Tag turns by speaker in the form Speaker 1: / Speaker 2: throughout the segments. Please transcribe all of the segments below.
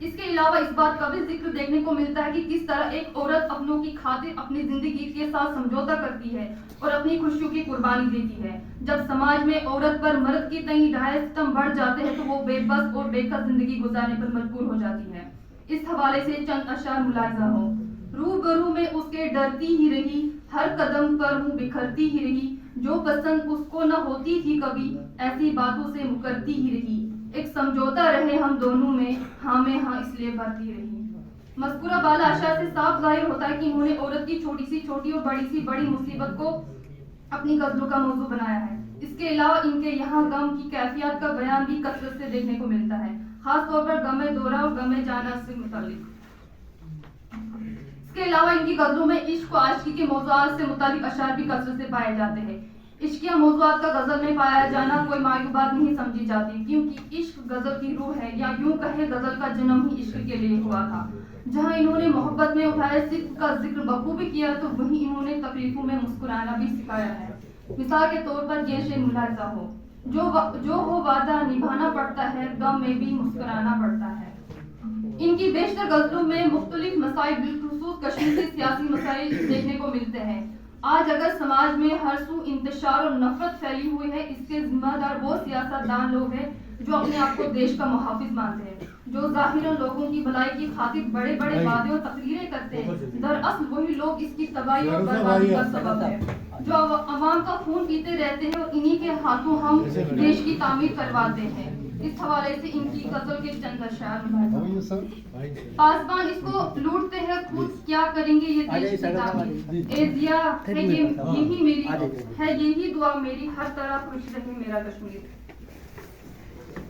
Speaker 1: اس کے علاوہ اس بات کا بھی ذکر دیکھنے کو ملتا ہے کہ کس طرح ایک عورت اپنوں کی خاطر اپنی زندگی کے ساتھ سمجھوتا کرتی ہے اور اپنی خوشیوں کی قربانی دیتی ہے. جب سماج میں عورت پر مرد کی تئیں ڈھائے ستم بڑھ جاتے ہیں تو وہ بے بس اور بے کس زندگی گزارنے پر مجبور ہو جاتی ہے. اس حوالے سے چند اشعار ملاحظہ ہو. روبرو میں اس کے ڈرتی ہی رہی، ہر قدم پر منہ بکھرتی ہی رہی، جو پسند اس کو نہ ہوتی تھی کبھی ایسی باتوں سے مکرتی ہی رہی. ایک سمجھوتا رہے ہم دونوں میں، ہاں میں ہاں اس لیے بھرتی رہی. مذکورہ بالا اشعار سے صاف ظاہر ہوتا ہے کہ انہوں نے عورت کی چھوٹی سی چھوٹی اور بڑی سی بڑی مصیبت کو اپنی غزلوں کا موضوع بنایا ہے. اس کے علاوہ ان کے یہاں غم کی کیفیات کا بیان بھی کثرت سے دیکھنے کو ملتا ہے، خاص طور پر غم دورہ اور غم جانا سے متعلق. اس کے علاوہ ان کی غزلوں میں عشق و عاشقی کے موضوعات سے متعلق اشعار بھی کثرت سے پائے جاتے ہیں. عشقیہ موضوعات کا غزل میں پایا جانا کوئی معیوب بات نہیں سمجھی جاتی، کیونکہ عشق غزل کی روح ہے، یا یوں کہے غزل کا جنم ہی عشق کے لیے ہوا تھا. جہاں انہوں نے محبت میں اٹھائے صدق کا ذکر بخوبی کیا تو وہیں انہوں نے تکلیفوں میں مسکرانا بھی سکھایا ہے. مثال کے طور پر یہ شعر ملاحظہ ہو: جو ہو وعدہ نبھانا پڑتا ہے، غم میں بھی مسکرانا پڑتا ہے. ان کی بیشتر غزلوں میں مختلف مسائل بالخصوص کشمیر کے سیاسی مسائل دیکھنے کو ملتے ہیں. آج اگر سماج میں ہر سو انتشار اور نفرت پھیلی ہوئی ہے، اس کے ذمہ دار وہ سیاست دان لوگ ہیں جو اپنے آپ کو دیش کا محافظ مانتے ہیں، جو ظاہراً لوگوں کی بھلائی کی خاطر بڑے بڑے وعدے اور تقریریں کرتے ہیں. دراصل وہی لوگ اس کی تباہی اور بربادی کا سبب ہے، جو عوام کا خون پیتے رہتے ہیں اور انہی کے ہاتھوں ہم دیش کی تعمیر کرواتے ہیں. اس حوالے سے ان کی غزل کے چند اشعار پاسبان اس کو لوٹتے ہیں خود کیا کریں گے یہ دیش کی تعمیر. اے ضیا ہے یہی میری ہے یہی دعا میری، ہر طرح خوش رہے میرا کشمیر.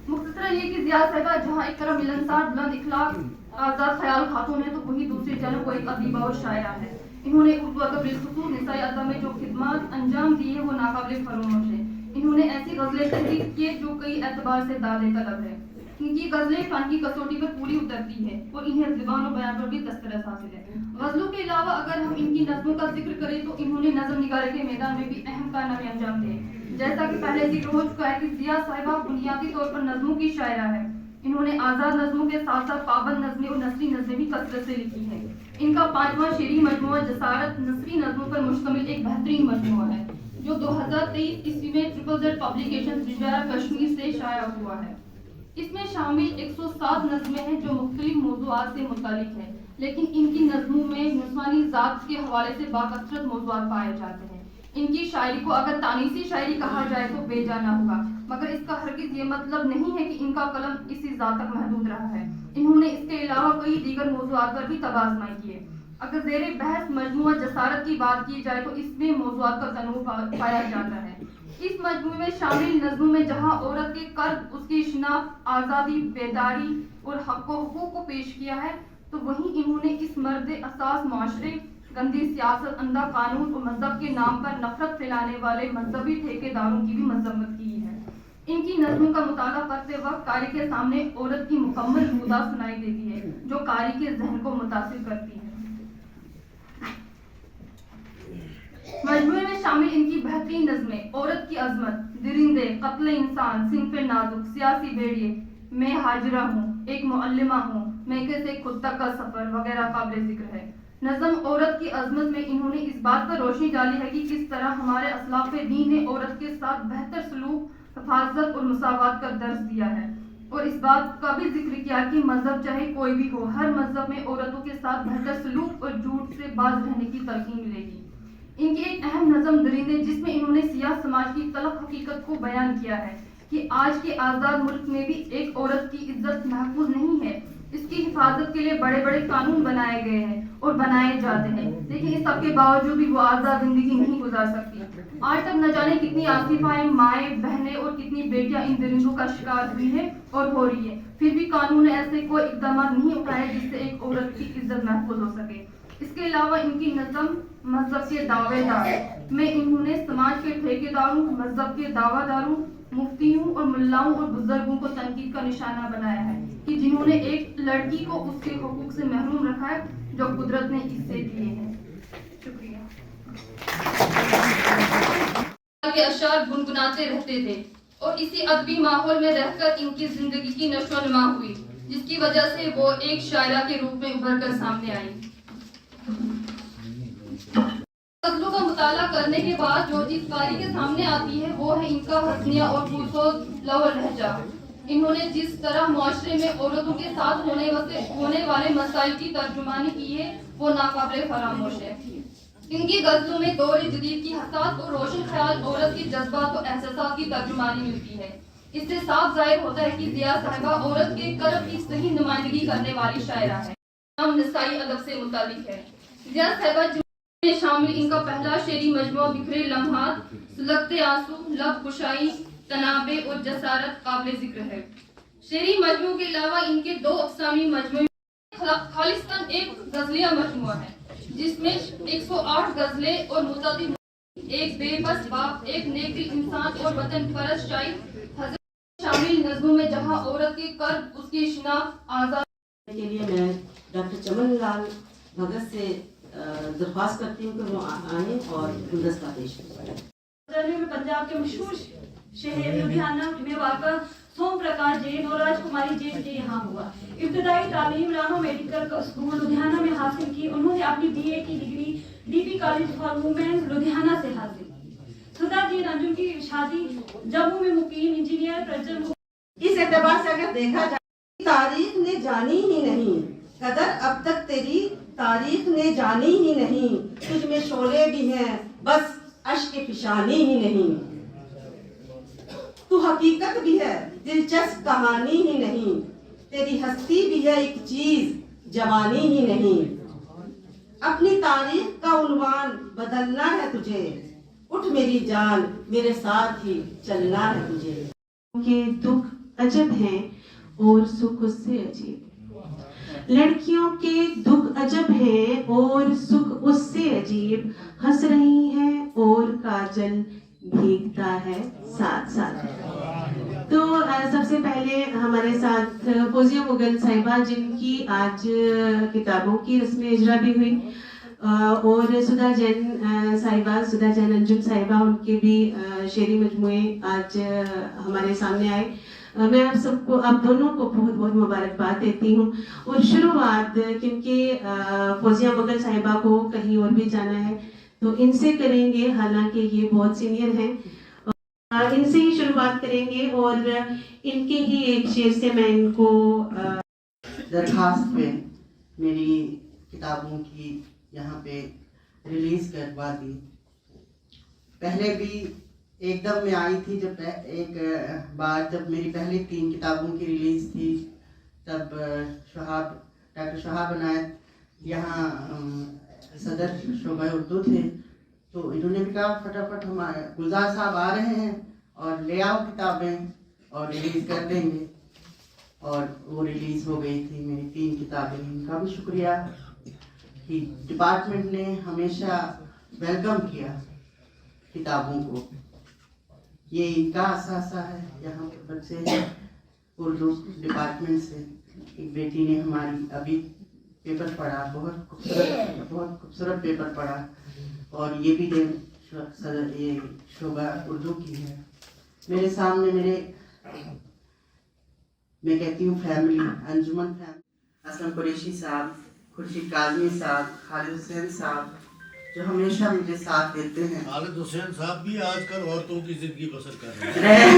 Speaker 1: مختصراً یہ کہ ضیا صاحبہ جہاں ایک طرف ملنسار بلند اخلاق آزاد خیال خاتون ہے تو وہی دوسری جانب وہ ایک ادیبہ اور شاعرہ ہے. انہوں نے اردو ادب بالخصوص نسائی ادب میں جو خدمات انجام دی ہے وہ ناقابل فراموش ہے. انہوں نے ایسی غزلیں تحریر کی جو کئی اعتبار سے داد طلب ہے. ان کی غزلیں فن کی کسوٹی پر پوری اترتی ہے اور انہیں زبان و بیان پر بھی دسترس حاصل ہے. غزلوں کے علاوہ اگر ہم ان کی نظموں کا ذکر کریں تو انہوں نے نظم نگاری کے میدان میں بھی اہم کارنامے انجام دیے. جیسا کہ پہلے ذکر ہو چکا ہے کہ ضیا صاحبہ بنیادی طور پر نظموں کی شاعرہ ہے. انہوں نے آزاد نظموں کے ساتھ ساتھ پابند نظمیں اور نثری نظمیں بھی کثرت سے لکھی ہیں. ان کا 5واں شعری مجموعہ جسارت نثری نظموں پر مشتمل ایک بہترین مجموعہ ہے جو 2023 عیسوی میں ZZZ پبلیکیشن بنجارہ کشمیر سے شائع ہوا ہے. اس میں شامل 107 نظمیں ہیں جو مختلف موضوعات سے متعلق ہیں، لیکن ان کی نظموں میں نسوانی ذات کے حوالے سے باکثرت موضوعات پائے جاتے ہیں. ان کی شاعری کو اگر تانیسی شاعری کہا جائے تو بے جانا ہوگا، مگر اس کا ہرگز یہ مطلب نہیں ہے کہ ان کا قلم اسی ذات تک محدود رہا ہے. انہوں نے اس کے علاوہ کئی دیگر موضوعات پر بھی تبادلہ کیے. اگر زیر بحث مجموعہ جسارت کی بات کی جائے تو اس میں موضوعات کا تنوع پایا جاتا ہے. اس مجموعے میں شامل نظموں میں جہاں عورت کے قرب، اس کی شناخت، آزادی، بیداری اور حق و حقوق کو پیش کیا ہے تو وہیں انہوں نے اس مرد اساس معاشرے، گندی سیاست، اندھا قانون اور مذہب کے نام پر نفرت پھیلانے والے مذہبی ٹھیکیداروں کی بھی مذمت کی ہے. ان کی نظموں کا مطالعہ کرتے وقت قاری کے سامنے عورت کی مکمل نمودار سنائی دیتی ہے جو قاری کے ذہن کو متاثر کرتی ہے. مجموعے میں شامل ان کی بہترین نظمیں عورت کی عظمت، درندے، قتل انسان، صنف نازک، سیاسی بھیڑیے، میں ہاجرہ ہوں، ایک معلمہ ہوں، میکے سے خود تک کا سفر وغیرہ قابل ذکر ہے. نظم عورت کی عظمت میں انہوں نے اس بات پر روشنی ڈالی ہے کہ کس طرح ہمارے اسلاف دین نے عورت کے ساتھ بہتر سلوک، حفاظت اور مساوات کا درس دیا ہے، اور اس بات کا بھی ذکر کیا کہ مذہب چاہے کوئی بھی ہو، ہر مذہب میں عورتوں کے ساتھ بہتر سلوک اور جھوٹ سے باز رہنے کی تلقین ملے گی. ان کی ایک اہم نظم درندے جس میں انہوں نے سیاہ سماج کی تلخ حقیقت کو بیان کیا ہے کہ آج کے آزاد ملک میں بھی ایک عورت کی عزت محفوظ نہیں ہے. اس کی حفاظت کے لیے بڑے بڑے قانون بنائے گئے ہیں اور بنائے جاتے ہیں، لیکن اس سب کے باوجود بھی وہ آزاد زندگی نہیں گزار سکتی. آج تک نہ جانے کتنی آصفائیں، مائیں، بہنیں اور کتنی بیٹیاں ان درندوں کا شکار ہوئی ہے اور ہو رہی ہے، پھر بھی قانون نے ایسے کوئی اقدامات نہیں اٹھائے جس سے ایک عورت کی عزت محفوظ ہو سکے. اس کے علاوہ ان کی نظم مذہب کے دعوے دار میں انہوں نے سماج کے ٹھیکیداروں، مذہب کے دعویٰ داروں، مفتیوں اور ملاؤں اور بزرگوں کو تنقید کا نشانہ بنایا ہے کہ جنہوں نے ایک لڑکی کو اس کے حقوق سے محروم رکھا ہے جو قدرت نے اس سے دیے ہیں. شکریہ. کے اشعار گنگناتے رہتے تھے اور اسی ادبی ماحول میں رہ کر ان کی زندگی کی نشو و نما ہوئی. جس کی وجہ سے وہ ایک شاعرہ کے روپ میں ابھر کر سامنے آئی۔ غزلوں کا مطالعہ کرنے کے بعد جو چیز قاری کے سامنے آتی ہے وہ ہے ان کا حسنیہ اور پرسوز لوح لہجہ۔ انہوں نے جس طرح معاشرے میں عورتوں کے ساتھ ہونے والے مسائل کی ترجمانی کی ہے وہ ناقابل فراموش ہے۔ ان کی غزلوں میں دور جدید کی حساس اور روشن خیال عورت کے جذبات و احساسات کی ترجمانی ملتی ہے۔ اس سے صاف ظاہر ہوتا ہے کہ ضیاء صاحبہ عورت کے کرب کی صحیح نمائندگی کرنے والی شاعرہ ہے۔ نام نسائی ادب سے متعلق ہے۔ ضیاء صاحبہ میں شامل ان کا پہلا شعری مجموعہ بکھرے لمحات، سلگتے آنسو، لب کشائی، تنابے اور جسارت قابل ذکر ہے۔ شعری مجموعوں کے علاوہ ان کے 2 افسانوی مجموعے خالصتاً ایک غزلیہ مجموعہ ہے جس میں 108 غزلیں اور متعدد ایک بے بس باپ، ایک نیک دل انسان اور وطن پرست شاعر حضرت شامل نظموں میں جہاں عورت کے قلب اس کی شناخت آزاد
Speaker 2: کے لیے میں ڈاکٹر چمن لال بھگت سے درخواست کرتی ہوں کہ وہ آئیں اور گلدستہ پیش کریں۔
Speaker 3: میں پنجاب کے مشہور شہر لدھیانہ میں واقع سوم پرکاش جین اور راج کماری جین کے یہاں ہوا۔ ابتدائی تعلیم راما میڈیکل اسکول لدھیانہ میں حاصل کی۔ انہوں نے اپنی BA کی degree DP college for women Ludhiana سے حاصل کی۔ سدھا جین انجم کی شادی جموں میں مقیم انجینئر پرجن۔
Speaker 2: اس اعتبار سے اگر دیکھا جائے تاریخ نے جانی ہی نہیں قدر، اب تک تیری تاریخ نے جانی ہی نہیں، تجھ میں شعلے بھی ہیں بس اشک فشانی ہی نہیں، تو حقیقت بھی ہے دلچسپ کہانی ہی نہیں، تیری ہستی بھی ہے ایک چیز جوانی ہی نہیں، اپنی تاریخ کا عنوان بدلنا ہے تجھے، اٹھ میری جان میرے ساتھ ہی چلنا ہے تجھے۔
Speaker 4: کہ دکھ عجب ہیں اور سکھ اس سے عجیب، لڑکیوں کے دکھ عجب ہیں اور سکھ اس سے عجیب، ہنس رہی ہیں اور کاجل بھیگتا ہے ساتھ ساتھ۔ تو سب سے پہلے ہمارے ساتھ فوزیہ مغل صاحبہ جن کی آج کتابوں کی رسم اجرا بھی ہوئی، اور سدھا جین صاحبہ، سدھا جین انجم صاحبہ، ان کے بھی شعری مجموعے آج ہمارے سامنے آئے۔ میں آپ سب کو، آپ دونوں کو بہت بہت مبارکباد دیتی ہوں۔ اور شروعات کیونکہ فوزیہ مغل صاحبہ کو کہیں اور بھی جانا ہے تو ان سے کریں گے، حالانکہ یہ بہت سینئر ہیں، ان سے ہی شروعات کریں گے، اور ان کے ہی ایک شعر سے میں ان کو
Speaker 5: درخواست پہ میری کتابوں کی یہاں پہ ریلیز کروا دی۔ پہلے بھی ایک دم میں آئی تھی، جب ایک بار جب میری پہلی 3 کتابوں کی ریلیز تھی، تب ڈاکٹر شہاب عنایت یہاں صدر شعبہ اردو تھے، تو انہوں نے بھی کہا فٹافٹ ہمارے گلزار صاحب آ رہے ہیں اور لے آؤ کتابیں اور ریلیز کر دیں گے، اور وہ ریلیز ہو گئی تھی میری 3 کتابیں۔ ان کا بھی شکریہ کہ ڈپارٹمنٹ نے ہمیشہ ویلکم کیا کتابوں کو، یہ ان کا اثاثہ ہے۔ یہاں کے بچے ہیں اردو ڈپارٹمنٹ سے، ایک بیٹی نے ہماری ابھی پیپر پڑھا، بہت خوبصورت پیپر پڑھا، اور یہ بھی یہ شعبہ اردو کی ہے۔ میرے سامنے میں کہتی ہوں فیملی، انجمن فیملی، اسلم قریشی صاحب، خورشید کاظمی صاحب، خالد حسین صاحب، جو ہمیشہ مجھے ساتھ دیتے ہیں۔
Speaker 6: خالد حسین صاحب بھی آج کل عورتوں کی زندگی بسر کر رہے ہیں۔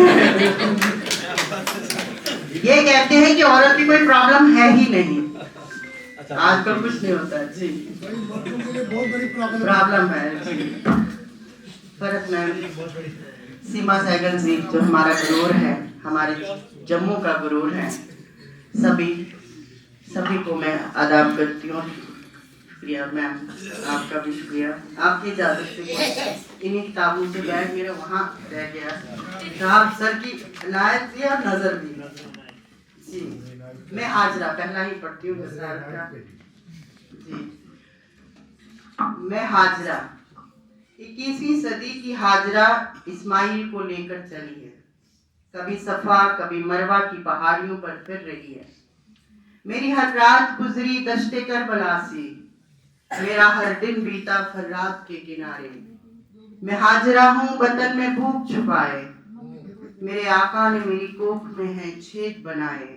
Speaker 5: یہ کہتے ہیں کہ عورت کی کوئی پرابلم ہے ہی نہیں، آج کل کچھ نہیں ہوتا ہے جی،
Speaker 6: بہت بڑی
Speaker 5: پرابلم ہے جی۔ فرق میم، سیما سہگل جی جو ہمارا غرور ہے، ہمارے جموں کا غرور ہے، سبھی کو میں آداب کرتی ہوں۔ شکریہ میم، آپ کا بھی شکریہ۔ آپ کی اجازت سے انہیں کتابوں سے بیگ میرا وہاں رہ گیا، صاحب سر کی عنایت بھی اور نظر بھی جی۔ میں حاجرہ پہلا ہی پڑھتی ہوں جسارت کا جی۔ میں حاجرہ، 21ویں صدی کی حاجرہ اسماعیل کو لے کر چلی ہے، کبھی صفا کبھی مروہ کی پہاڑیوں پر پھر رہی ہے۔ میری ہر رات گزری دشت کربلا سے، میرا ہر دن بیتا فرات کے کنارے، میں حاجرہ ہوں وطن میں بھوک چھپائے، میرے آقا نے میری کوکھ میں ہے چھید بنائے،